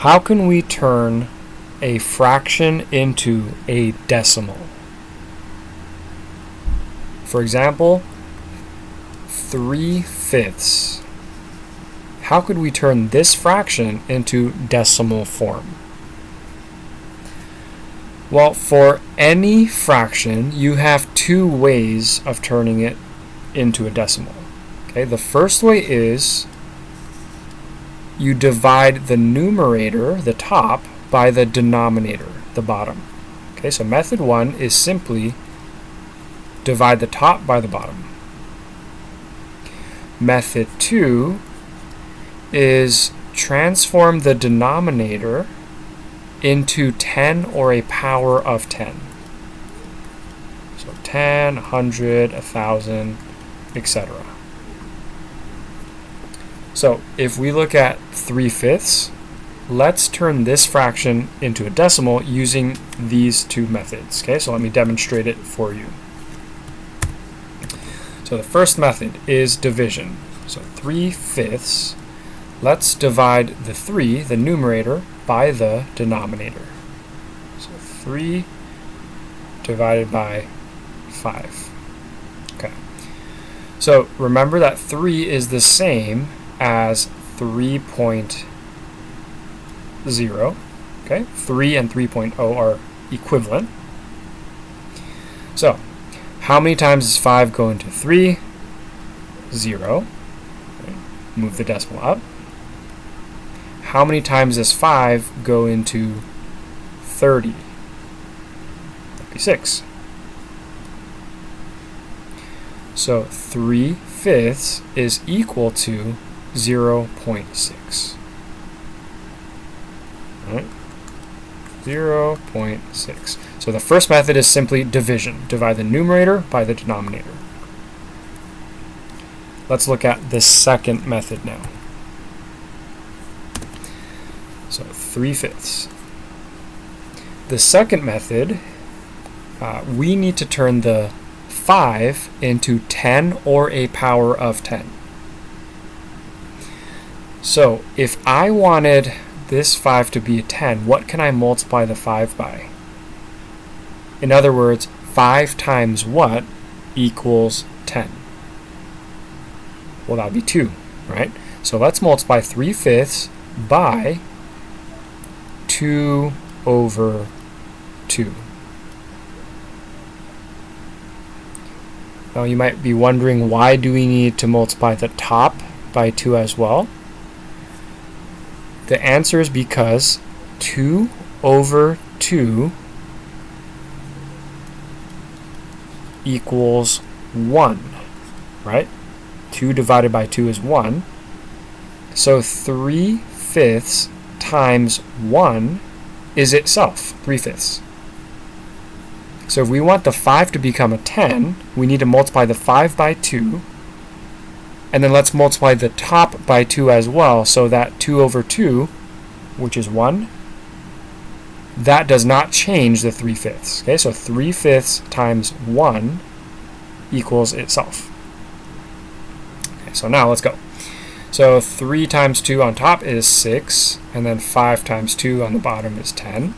How can we turn a fraction into a decimal? For example, 3/5. How could we turn this fraction into decimal form? Well, for any fraction, you have two ways of turning it into a decimal. Okay, the first way is you divide the numerator, the top, by the denominator, the bottom. Okay, so method 1 is simply divide the top by the bottom. Method 2 is transform the denominator into 10 or a power of 10. So 10, 100, 1,000, etc. So if we look at 3/5, let's turn this fraction into a decimal using these two methods. Okay, so let me demonstrate it for you. So the first method is division. So 3/5. Let's divide the 3, the numerator, by the denominator. So 3 divided by 5. Okay. So remember that 3 is the same as 3.0. Okay? 3 and 3.0 are equivalent. So how many times does 5 go into 3? 0. Okay. Move the decimal up. How many times does 5 go into 30? That'd be 6. So 3/5 is equal to 0.6. Right? 0.6. So the first method is simply division. Divide the numerator by the denominator. Let's look at the second method now. So 3/5. The second method, we need to turn the 5 into 10 or a power of 10. So if I wanted this 5 to be a 10, what can I multiply the 5 by? In other words, 5 times what equals 10? Well, that would be 2, right? So let's multiply 3/5 by 2 over 2. Now you might be wondering, why do we need to multiply the top by 2 as well? The answer is because 2 over 2 equals 1, right? 2 divided by 2 is 1. So 3/5 times 1 is itself 3/5. So if we want the 5 to become a 10, we need to multiply the 5 by 2, and then let's multiply the top by 2 as well, so that 2 over 2, which is 1, that does not change the 3/5. Okay, so 3/5 times 1 equals itself. Okay, so now let's go. So 3 times 2 on top is 6, and then 5 times 2 on the bottom is 10.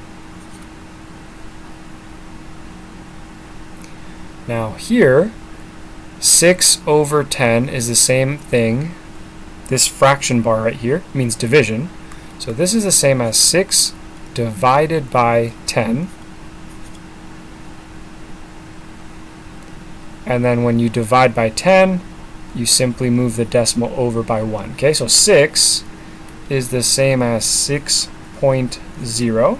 Now here, 6 over 10 is the same thing. This fraction bar right here means division. So this is the same as 6 divided by 10. And then when you divide by 10, you simply move the decimal over by 1. Okay, so 6 is the same as 6.0.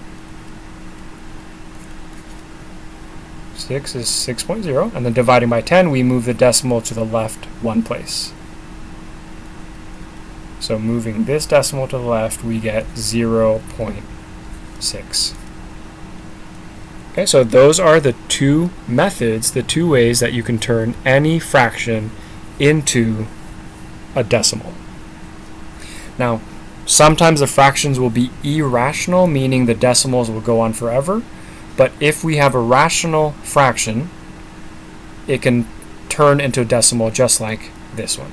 6 is 6.0, and then dividing by 10, we move the decimal to the left one place. So moving this decimal to the left, we get 0.6. Okay, so those are the two methods, the two ways that you can turn any fraction into a decimal. Now, sometimes the fractions will be irrational, meaning the decimals will go on forever. But if we have a rational fraction, it can turn into a decimal just like this one.